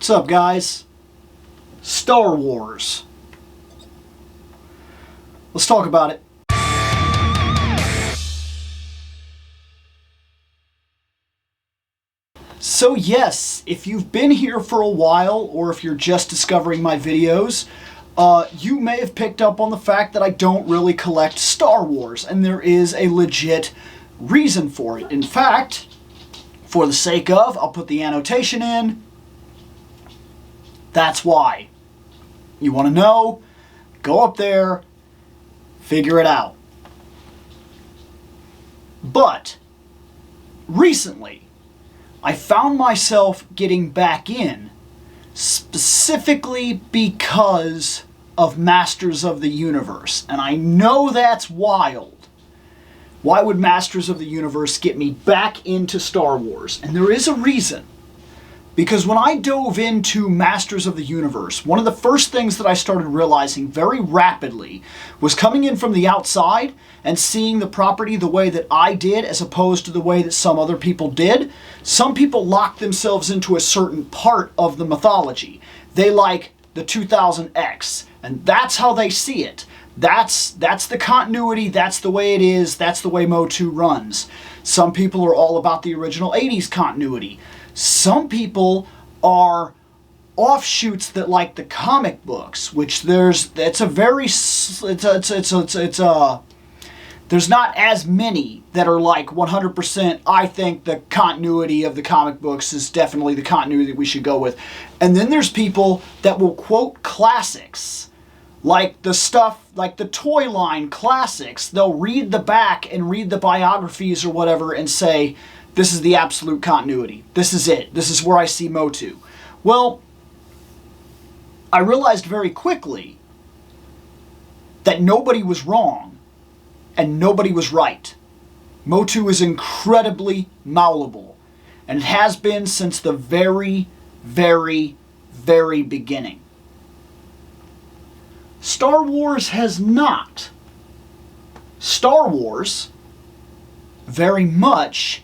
What's up, guys? Star Wars. Let's talk about it. So yes, if you've been here for a while, or if you're just discovering my videos, you may have picked up on the fact that I don't really collect Star Wars, and there is a legit reason for it. In fact, for the sake of, I'll put the annotation in. That's why. You want to know? Go up there, figure it out. But recently, I found myself getting back in specifically because of Masters of the Universe. And I know that's wild. Why would Masters of the Universe get me back into Star Wars? And there is a reason. Because when I dove into Masters of the Universe, one of the first things that I started realizing very rapidly was coming in from the outside and seeing the property the way that I did as opposed to the way that some other people did. Some people lock themselves into a certain part of the mythology. They like the 2000X, and that's how they see it. That's the continuity, that's the way it is, that's the way MOTU runs. Some people are all about the original 80s continuity. Some people are offshoots that like the comic books, which there's not as many that are like 100%. I think the continuity of the comic books is definitely the continuity that we should go with. And then there's people that will quote classics, like the stuff, like the toy line classics. They'll read the back and read the biographies or whatever and say, this is the absolute continuity. This is it. This is where I see MOTU. Well, I realized very quickly that nobody was wrong and nobody was right. MOTU is incredibly malleable, and it has been since the very, very, very beginning. Star Wars has not. Star Wars very much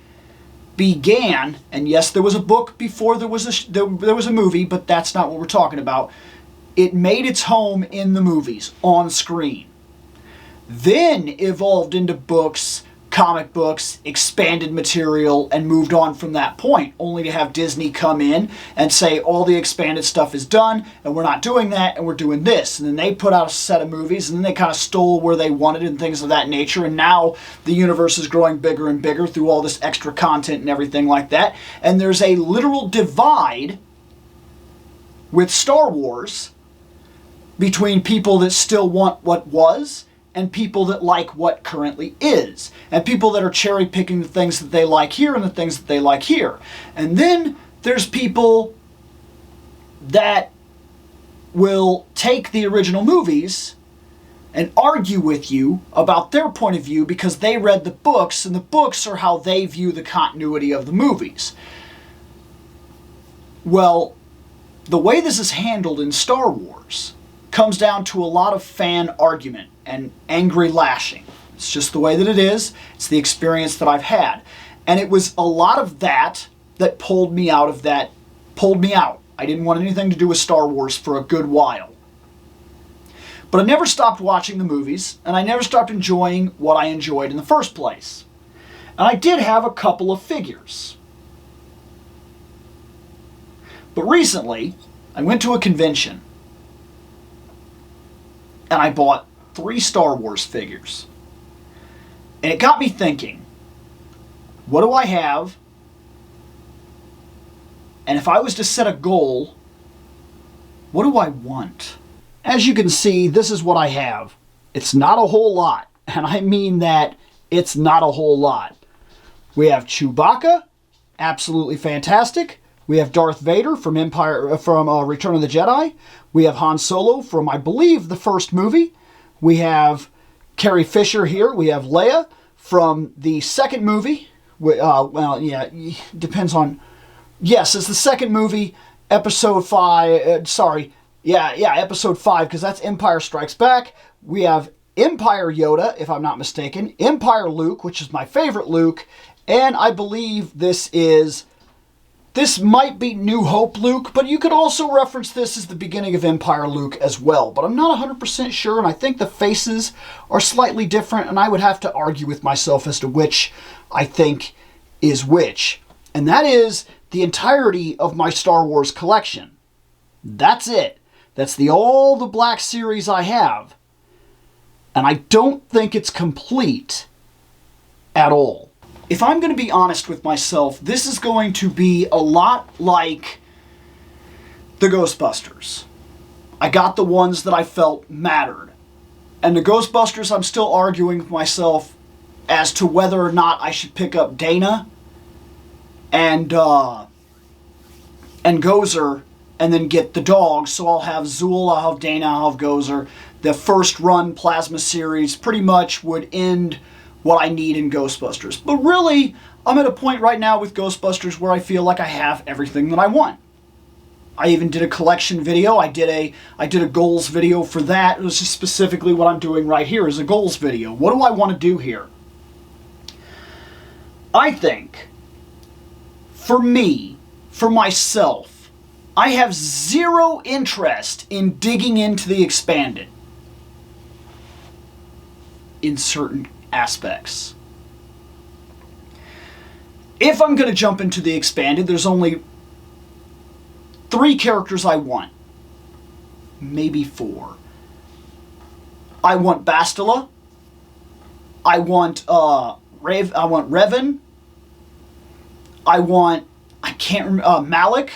began, and yes, there was a book before there was a movie, but that's not what we're talking about. It made its home in the movies, on screen. Then evolved into books, comic books, expanded material, and moved on from that point, only to have Disney come in and say all the expanded stuff is done, and we're not doing that, and we're doing this. And then they put out a set of movies, and then they kind of stole where they wanted and things of that nature, and now the universe is growing bigger and bigger through all this extra content and everything like that. And there's a literal divide with Star Wars between people that still want what was and people that like what currently is, and people that are cherry picking the things that they like here and the things that they like here. And then there's people that will take the original movies and argue with you about their point of view because they read the books, and the books are how they view the continuity of the movies. Well, the way this is handled in Star Wars comes down to a lot of fan argument and angry lashing. It's just the way that it is. It's the experience that I've had. And it was a lot of that that pulled me out. I didn't want anything to do with Star Wars for a good while. But I never stopped watching the movies, and I never stopped enjoying what I enjoyed in the first place. And I did have a couple of figures. But recently, I went to a convention, and I bought 3 Star Wars figures. And it got me thinking, what do I have? And if I was to set a goal, what do I want? As you can see, this is what I have. It's not a whole lot, and I mean that it's not a whole lot. We have Chewbacca, absolutely fantastic. We have Darth Vader from Return of the Jedi. We have Han Solo from, I believe, the first movie. We have Carrie Fisher here. We have Leia from the second movie. Well, yeah, depends on... Yes, it's the second movie, episode 5. Episode 5, because that's Empire Strikes Back. We have Empire Yoda, if I'm not mistaken. Empire Luke, which is my favorite Luke. And I believe this is this might be New Hope Luke, but you could also reference this as the beginning of Empire Luke as well. But I'm not 100% sure, and I think the faces are slightly different, and I would have to argue with myself as to which I think is which. And that is the entirety of my Star Wars collection. That's it. That's all the Black Series I have. And I don't think it's complete at all. If I'm going to be honest with myself, this is going to be a lot like the Ghostbusters. I got the ones that I felt mattered. And the Ghostbusters, I'm still arguing with myself as to whether or not I should pick up Dana and Gozer and then get the dogs. So I'll have Zool, I'll have Dana, I'll have Gozer. The first run Plasma series pretty much would end what I need in Ghostbusters. But really, I'm at a point right now with Ghostbusters where I feel like I have everything that I want. I even did a collection video. I did a goals video for that. It was just specifically what I'm doing right here is a goals video. What do I want to do here? I think, for me, for myself, I have zero interest in digging into the expanded in certain aspects. If I'm going to jump into the expanded, there's only 3 characters I want. Maybe 4. I want Bastila. I want Revan. I want Malik.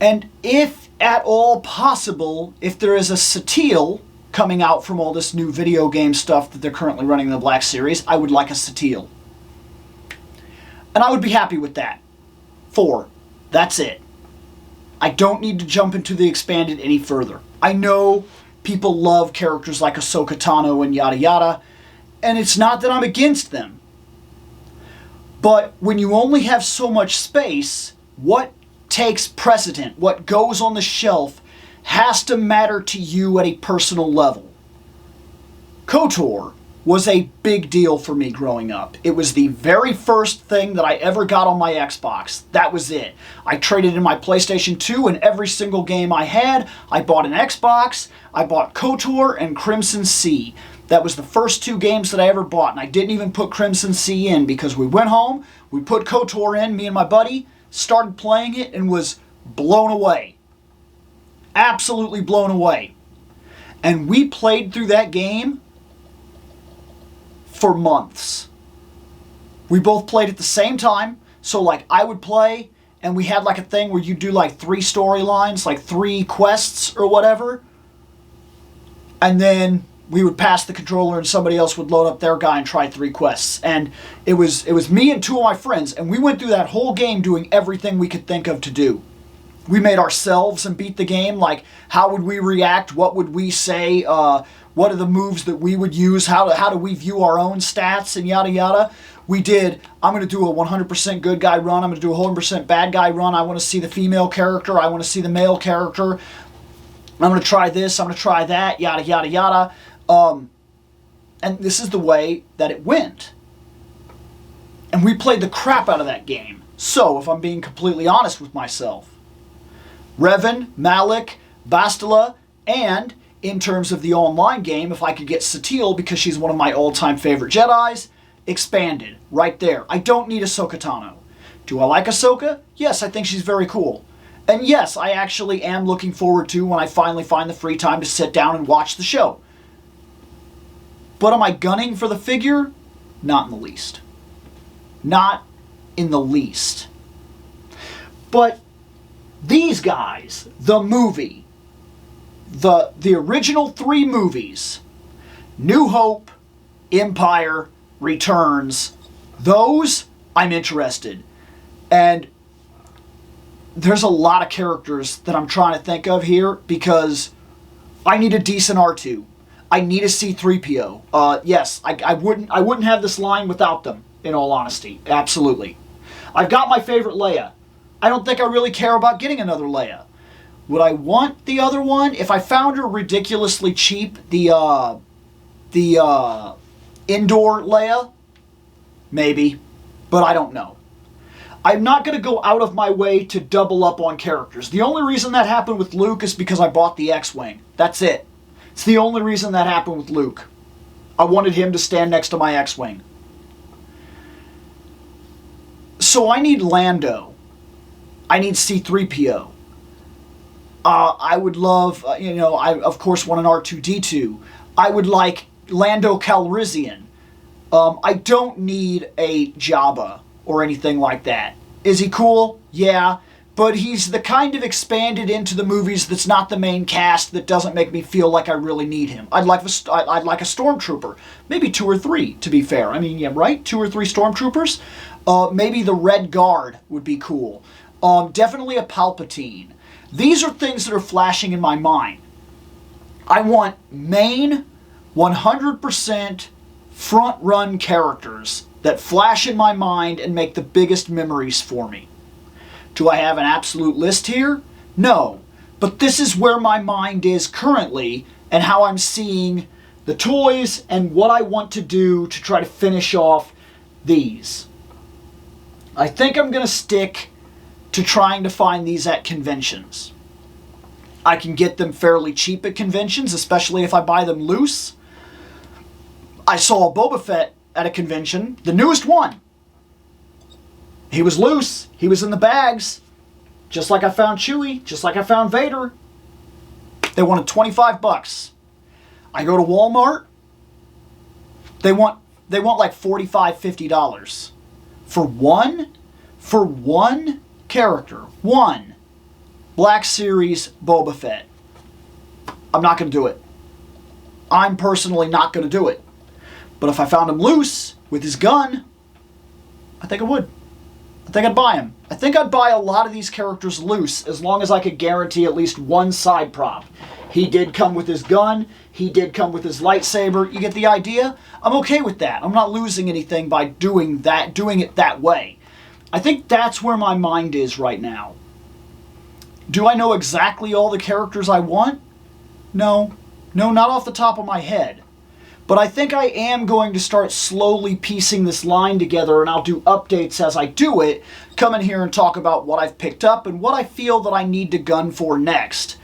And if at all possible, if there is a Satele coming out from all this new video game stuff that they're currently running in the Black Series, I would like a Satele. And I would be happy with that. 4. That's it. I don't need to jump into the expanded any further. I know people love characters like Ahsoka Tano and yada yada, and it's not that I'm against them. But when you only have so much space, what takes precedent, what goes on the shelf, has to matter to you at a personal level. KOTOR was a big deal for me growing up. It was the very first thing that I ever got on my Xbox. That was it. I traded in my PlayStation 2 and every single game I had. I bought an Xbox, I bought KOTOR and Crimson Sea. That was the first 2 games that I ever bought, and I didn't even put Crimson Sea in because we went home, we put KOTOR in, me and my buddy, started playing it and was blown away. Absolutely blown away. And we played through that game for months. We both played at the same time. So like I would play and we had like a thing where you do like 3 storylines, like 3 quests or whatever. And then we would pass the controller and somebody else would load up their guy and try 3 quests. And it was me and 2 of my friends, and we went through that whole game doing everything we could think of to do. We made ourselves and beat the game, like how would we react, what would we say, what are the moves that we would use, how do we view our own stats, and yada yada. We did, I'm going to do a 100% good guy run, I'm going to do a 100% bad guy run, I want to see the female character, I want to see the male character, I'm going to try this, I'm going to try that, yada yada yada. And this is the way that it went. And we played the crap out of that game. So, if I'm being completely honest with myself, Revan, Malik, Bastila, and in terms of the online game, if I could get Satele because she's one of my all-time favorite Jedis, expanded, right there. I don't need Ahsoka Tano. Do I like Ahsoka? Yes, I think she's very cool. And yes, I actually am looking forward to when I finally find the free time to sit down and watch the show. But am I gunning for the figure? Not in the least. Not in the least. But these guys, the movie, the original 3 movies, New Hope, Empire, Returns, those I'm interested. And there's a lot of characters that I'm trying to think of here because I need a decent R2. I need a C-3PO. Yes, I wouldn't have this line without them, in all honesty. Absolutely. I've got my favorite Leia. I don't think I really care about getting another Leia. Would I want the other one? If I found her ridiculously cheap, the indoor Leia? Maybe. But I don't know. I'm not going to go out of my way to double up on characters. The only reason that happened with Luke is because I bought the X-Wing. That's it. It's the only reason that happened with Luke. I wanted him to stand next to my X-Wing. So I need Lando. I need C-3PO. I would love, I of course want an R2-D2. I would like Lando Calrissian. I don't need a Jabba or anything like that. Is he cool? Yeah. But he's the kind of expanded into the movies that's not the main cast that doesn't make me feel like I really need him. I'd like a stormtrooper. Maybe 2 or 3, to be fair. I mean, yeah, right? 2 or 3 stormtroopers? Maybe the Red Guard would be cool. Definitely a Palpatine. These are things that are flashing in my mind. I want main, 100% front-run characters that flash in my mind and make the biggest memories for me. Do I have an absolute list here? No. But this is where my mind is currently and how I'm seeing the toys and what I want to do to try to finish off these. I think I'm going to stick to trying to find these at conventions. I can get them fairly cheap at conventions, especially if I buy them loose. I saw a Boba Fett at a convention, the newest one. He was loose. He was in the bags. Just like I found Chewie. Just like I found Vader. They wanted $25. I go to Walmart. They want like $45, $50 for one character. One Black Series Boba Fett. I'm not going to do it. I'm personally not going to do it. But if I found him loose with his gun, I think I would. I think I'd buy him. I think I'd buy a lot of these characters loose as long as I could guarantee at least one side prop. He did come with his gun. He did come with his lightsaber. You get the idea? I'm okay with that. I'm not losing anything by doing it that way. I think that's where my mind is right now. Do I know exactly all the characters I want? No. No, not off the top of my head. But I think I am going to start slowly piecing this line together, and I'll do updates as I do it, come in here and talk about what I've picked up and what I feel that I need to gun for next.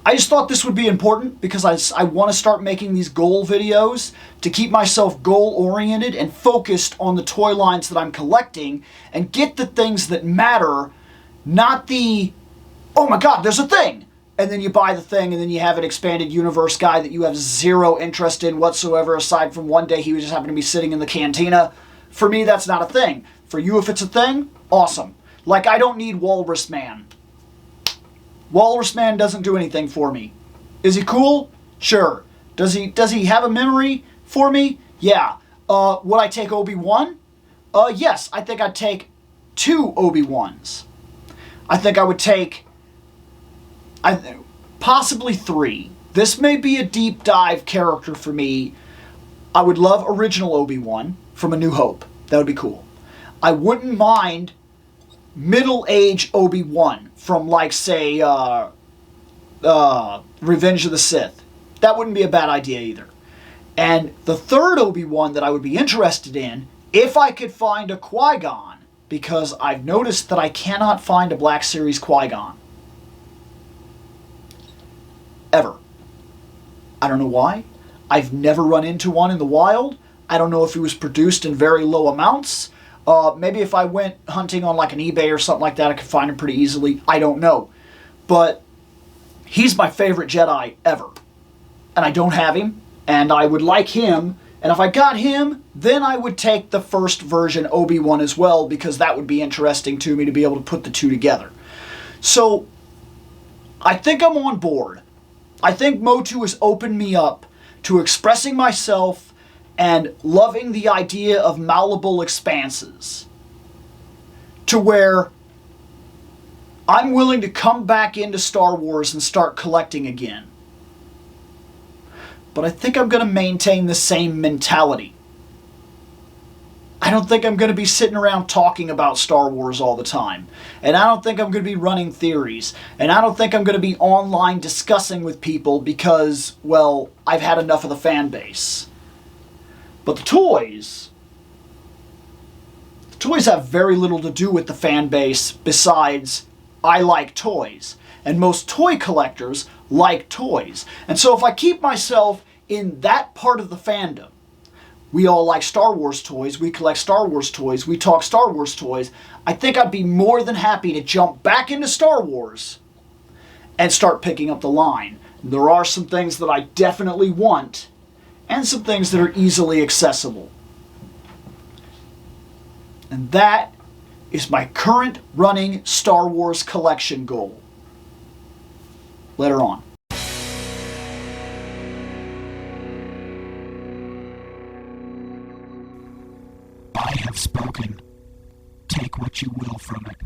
I just thought this would be important because I want to start making these goal videos to keep myself goal-oriented and focused on the toy lines that I'm collecting and get the things that matter, not the, oh my god, there's a thing! And then you buy the thing, and then you have an expanded universe guy that you have zero interest in whatsoever, aside from one day he would just happen to be sitting in the cantina. For me, that's not a thing. For you, if it's a thing, awesome. Like, I don't need Walrus Man. Walrus Man doesn't do anything for me. Is he cool? Sure. Does he have a memory for me? Yeah. Would I take Obi-Wan? Yes. I think I'd take 2 Obi-Wans. I think I would take... possibly 3. This may be a deep dive character for me. I would love original Obi-Wan from A New Hope. That would be cool. I wouldn't mind middle-age Obi-Wan from, like, say, Revenge of the Sith. That wouldn't be a bad idea either. And the third Obi-Wan that I would be interested in, if I could find a Qui-Gon, because I've noticed that I cannot find a Black Series Qui-Gon. Ever. I don't know why. I've never run into one in the wild. I don't know if he was produced in very low amounts. Maybe if I went hunting on like an eBay or something like that, I could find him pretty easily. I don't know. But he's my favorite Jedi ever. And I don't have him. And I would like him. And if I got him, then I would take the first version Obi-Wan as well, because that would be interesting to me to be able to put the two together. So, I think I'm on board. I think Motu has opened me up to expressing myself and loving the idea of malleable expanses, to where I'm willing to come back into Star Wars and start collecting again. But I think I'm going to maintain the same mentality. I don't think I'm going to be sitting around talking about Star Wars all the time. And I don't think I'm going to be running theories. And I don't think I'm going to be online discussing with people because, well, I've had enough of the fan base. But the toys Toys have very little to do with the fan base besides I like toys. And most toy collectors like toys. And so if I keep myself in that part of the fandom, we all like Star Wars toys, we collect Star Wars toys, we talk Star Wars toys, I think I'd be more than happy to jump back into Star Wars and start picking up the line. There are some things that I definitely want, and some things that are easily accessible. And that is my current running Star Wars collection goal. Later on. I have spoken. Take what you will from it.